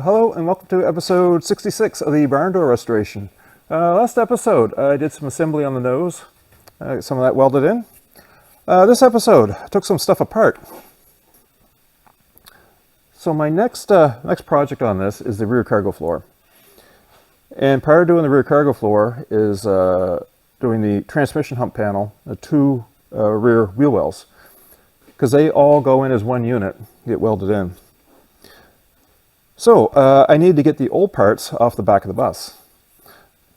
Hello and welcome to episode 66 of the Barndoor restoration. Last episode I did some assembly on the nose, some of that welded in. This episode I took some stuff apart. So my next project on this is the rear cargo floor. And prior to doing the rear cargo floor is doing the transmission hump panel, the two rear wheel wells, because they all go in as one unit, get welded in. So I need to get the old parts off the back of the bus.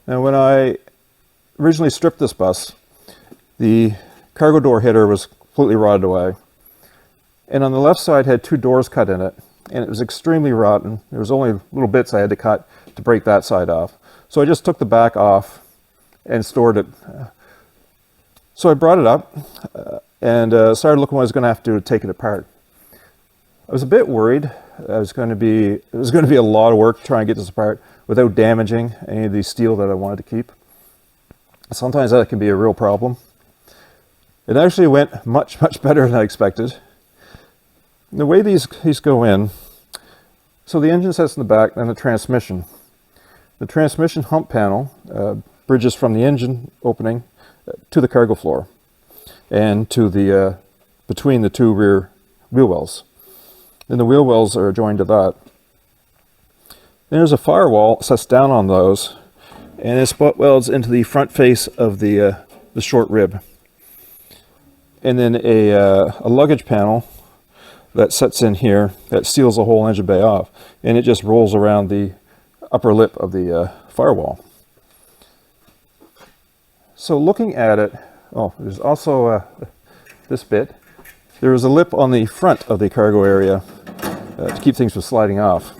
Now when I originally stripped this bus, the cargo door header was completely rotted away. And on the left side had two doors cut in it, and it was extremely rotten. There was only little bits I had to cut to break that side off. So I just took the back off and stored it. So I brought it up and started looking what I was going to have to do to take it apart. I was a bit worried. It was going to be a lot of work to try and get this apart without damaging any of the steel that I wanted to keep. Sometimes that can be a real problem. It actually went much better than I expected. The way these go in, so the engine sits in the back, then the transmission. The transmission hump panel bridges from the engine opening to the cargo floor and to the between the two rear wheel wells. And the wheel wells are joined to that. Then there's a firewall that sets down on those, and it spot welds into the front face of the short rib. And then a luggage panel that sets in here that seals the whole engine bay off, and it just rolls around the upper lip of the firewall. So looking at it, there's also this bit. There was a lip on the front of the cargo area to keep things from sliding off.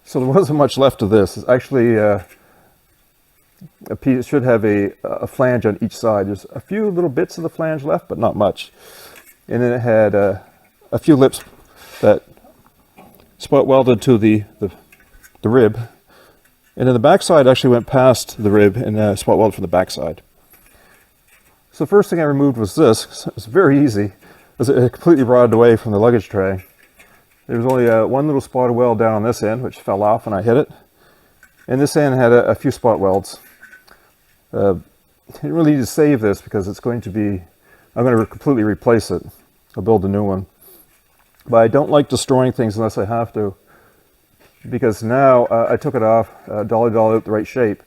So there wasn't much left of this. It's actually a piece. It should have a flange on each side. There's a few little bits of the flange left, but not much. And then it had a few lips that spot welded to the rib. And then the backside actually went past the rib and spot welded from the backside. So the first thing I removed was this. It was very easy. It completely rotted away from the luggage tray. There was only one little spot of weld down on this end, which fell off when I hit it. And this end had a few spot welds. I didn't really need to save this because it's going to be, I'm going to completely replace it. I'll build a new one. But I don't like destroying things unless I have to. Because now I took it off, dollied out the right shape.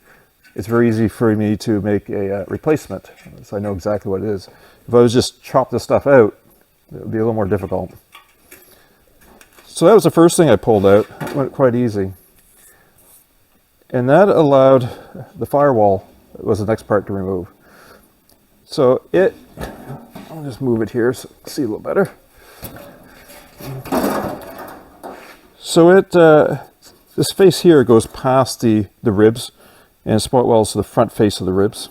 It's very easy for me to make a replacement, so I know exactly what it is. If I was just chop this stuff out, it would be a little more difficult. So that was the first thing I pulled out. It went quite easy. And that allowed the firewall, was the next part to remove. So I'll just move it here so you can see a little better. So this face here goes past the ribs, and spot welds to the front face of the ribs.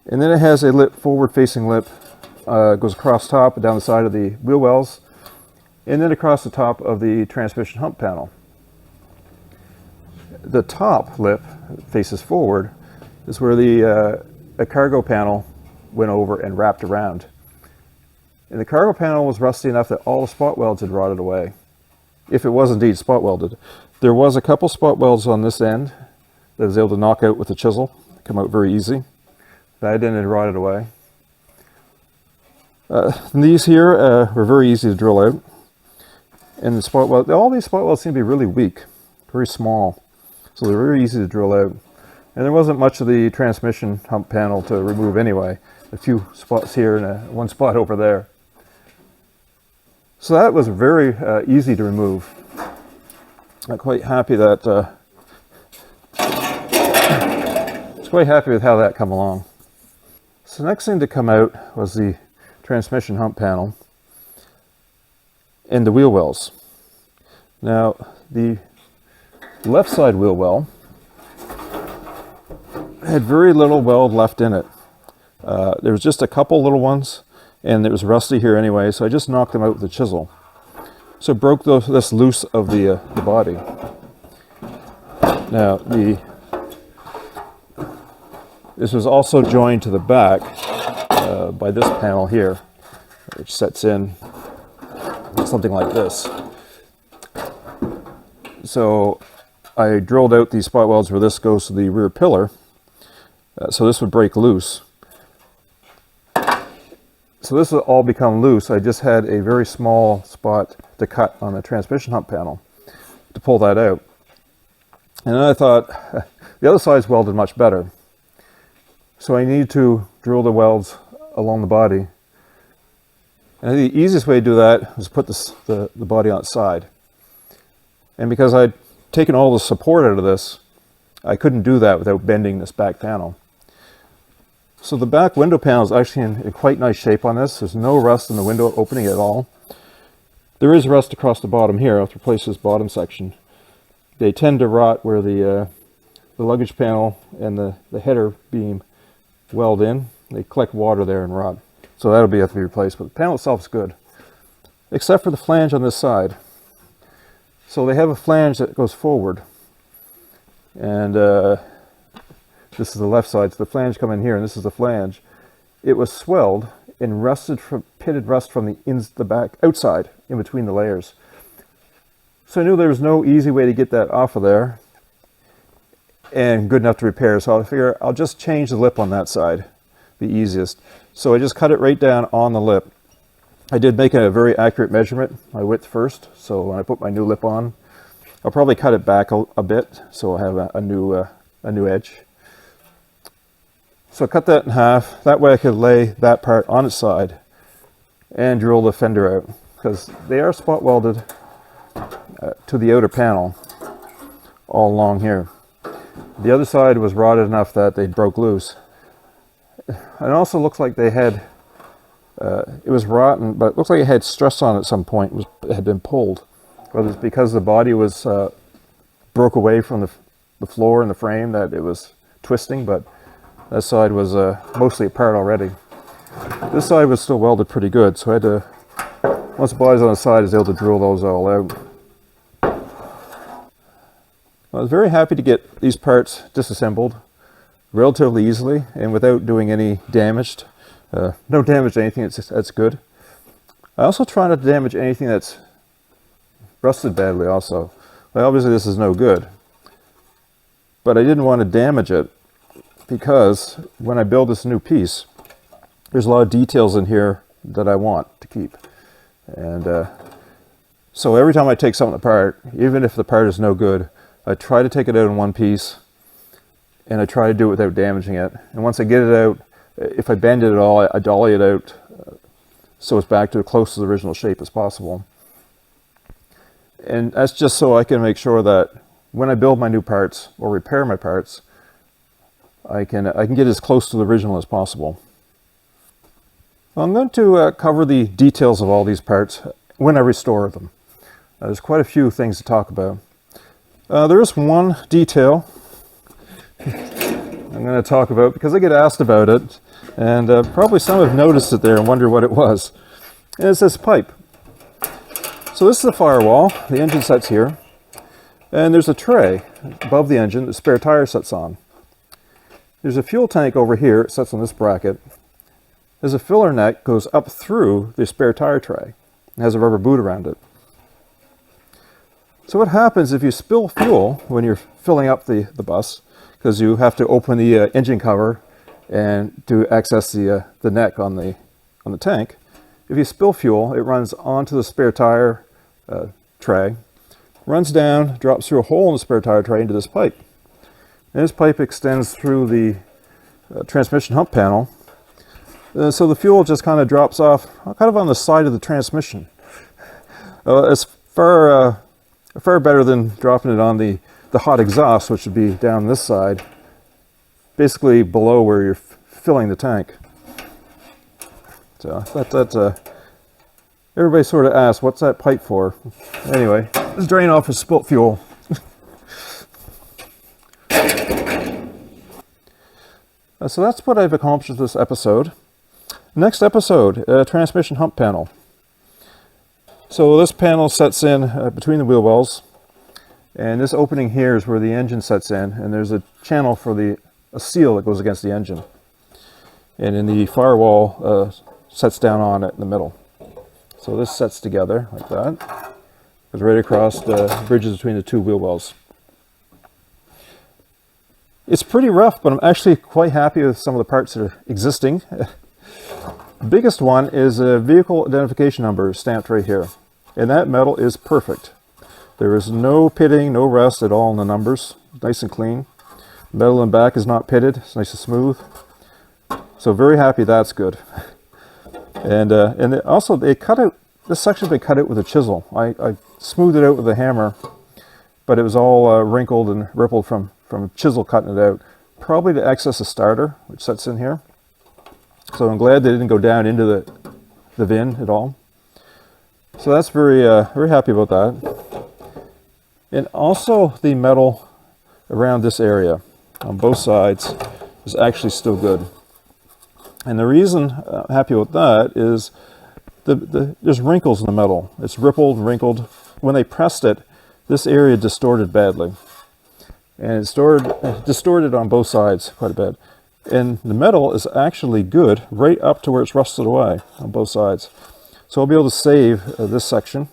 And then it has a lip, forward-facing lip, goes across top and down the side of the wheel wells, and then across the top of the transmission hump panel. The top lip faces forward is where the cargo panel went over and wrapped around. And the cargo panel was rusty enough that all the spot welds had rotted away, if it was indeed spot welded. There was a couple spot welds on this end that I was able to knock out with a chisel, come out very easy. That end had rotted away. These here were very easy to drill out. And the spot weld, all these spot welds seem to be really weak, very small. So they're very easy to drill out. And there wasn't much of the transmission hump panel to remove anyway. A few spots here and one spot over there. So that was very easy to remove. I'm quite happy that quite happy with how that come along. So the next thing to come out was the transmission hump panel and the wheel wells. Now the left side wheel well had very little weld left in it. There was just a couple little ones, and it was rusty here anyway, so I just knocked them out with a chisel. So it broke this loose of the body. Now this was also joined to the back by this panel here, which sets in something like this. So I drilled out these spot welds where this goes to the rear pillar. So this would break loose. So this will all become loose. I just had a very small spot to cut on the transmission hump panel to pull that out. And then I thought the other side's welded much better. So I need to drill the welds along the body. And the easiest way to do that is put the body on its side. And because I'd taken all the support out of this, I couldn't do that without bending this back panel. So the back window panel is actually in quite nice shape on this. There's no rust in the window opening at all. There is rust across the bottom here. I'll have to replace this bottom section. They tend to rot where the luggage panel and the header beam weld in. They collect water there and rot. So that'll have to be replaced, but the panel itself is good. Except for the flange on this side. So they have a flange that goes forward. And this is the left side, so the flange come in here, and this is the flange. It was swelled and rusted from pitted rust from the back outside, in between the layers. So I knew there was no easy way to get that off of there, and good enough to repair. So I figure I'll just change the lip on that side, the easiest. So I just cut it right down on the lip. I did make a very accurate measurement, my width first. So when I put my new lip on, I'll probably cut it back a bit, so I'll have a new edge. So I cut that in half. That way I could lay that part on its side and drill the fender out, because they are spot welded to the outer panel all along here. The other side was rotted enough that they broke loose. It also looks like they had, it was rotten, but it looks like it had stress on it at some point. It had been pulled. Whether it's because the body was broke away from the floor and the frame that it was twisting, but that side was mostly apart already. This side was still welded pretty good, so I had to, once the body's on the side, I was able to drill those all out. I was very happy to get these parts disassembled relatively easily and without doing any damage. No damage to anything, that's good. I also try not to damage anything that's rusted badly also. Well, obviously this is no good, but I didn't want to damage it because when I build this new piece, there's a lot of details in here that I want to keep. And so every time I take something apart, even if the part is no good, I try to take it out in one piece, and I try to do it without damaging it. And once I get it out, if I bend it at all, I dolly it out so it's back to as close to the original shape as possible. And that's just so I can make sure that when I build my new parts or repair my parts, I can get as close to the original as possible. Well, I'm going to cover the details of all these parts when I restore them. There's quite a few things to talk about. There is one detail I'm going to talk about because I get asked about it, and probably some have noticed it there and wonder what it was. And it's this pipe. So this is the firewall. The engine sets here, and there's a tray above the engine the spare tire sets on. There's a fuel tank over here. It sets on this bracket. There's a filler neck goes up through the spare tire tray. It has a rubber boot around it. So what happens if you spill fuel when you're filling up the bus, because you have to open the engine cover and to access the neck on the tank. If you spill fuel, it runs onto the spare tire tray, runs down, drops through a hole in the spare tire tray into this pipe. And this pipe extends through the transmission hump panel. So the fuel just kind of drops off kind of on the side of the transmission. It's far better than dropping it on the hot exhaust, which would be down this side, basically below where you're filling the tank. So that's everybody sort of asks, what's that pipe for? Anyway, this drain off is spilt fuel. So that's what I've accomplished with this episode. Next episode, transmission hump panel. So this panel sets in between the wheel wells, and this opening here is where the engine sets in, and there's a channel for a seal that goes against the engine. And then the firewall sets down on it in the middle. So this sets together like that. Goes right across the bridges between the two wheel wells. It's pretty rough, but I'm actually quite happy with some of the parts that are existing. The biggest one is a vehicle identification number stamped right here. And that metal is perfect. There is no pitting, no rust at all in the numbers. Nice and clean. Metal in back is not pitted. It's nice and smooth. So very happy that's good. And also they cut out, this section they cut out with a chisel. I smoothed it out with a hammer, but it was all wrinkled and rippled from a chisel cutting it out. Probably to access a starter, which sits in here. So I'm glad they didn't go down into the VIN at all. So that's very happy about that. And also the metal around this area on both sides is actually still good. And the reason I'm happy with that is there's wrinkles in the metal. It's rippled and wrinkled. When they pressed it, this area distorted badly. And it distorted on both sides quite a bit. And the metal is actually good right up to where it's rusted away on both sides. So I'll be able to save this section.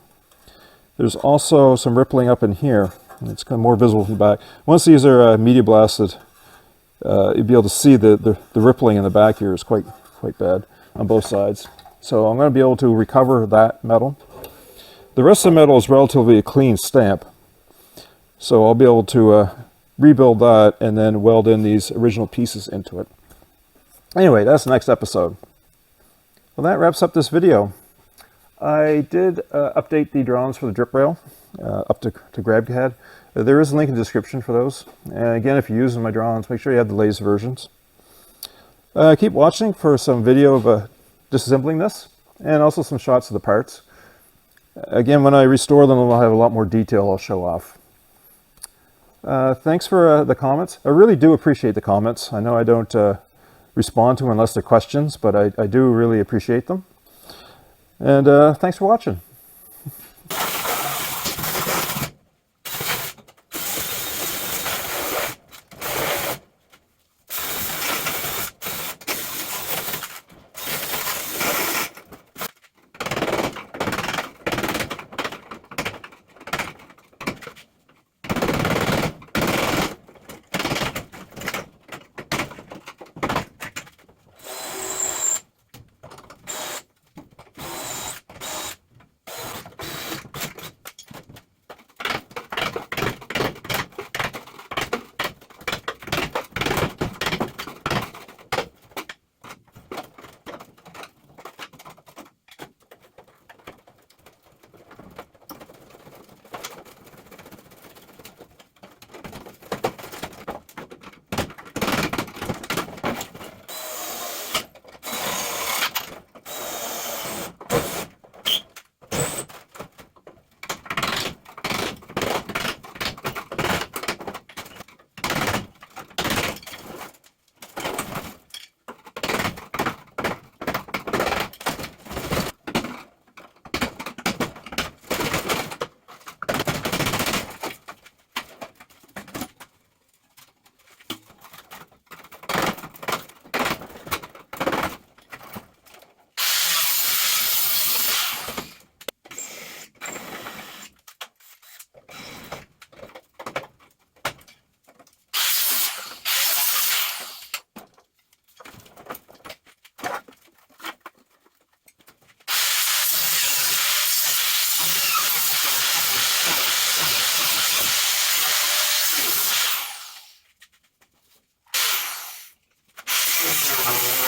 There's also some rippling up in here. It's kind of more visible from the back. Once these are media blasted, you'll be able to see the rippling in the back here is quite bad on both sides. So I'm going to be able to recover that metal. The rest of the metal is relatively a clean stamp. So I'll be able to rebuild that and then weld in these original pieces into it. Anyway, that's the next episode. Well, that wraps up this video. I did update the drawings for the drip rail up to GrabCAD. There is a link in the description for those. And again, if you're using my drawings, make sure you have the latest versions. Keep watching for some video of disassembling this and also some shots of the parts. Again, when I restore them, I'll have a lot more detail I'll show off. Thanks for the comments. I really do appreciate the comments. I know I don't respond to them unless they're questions, but I do really appreciate them. And thanks for watching. Barndoor.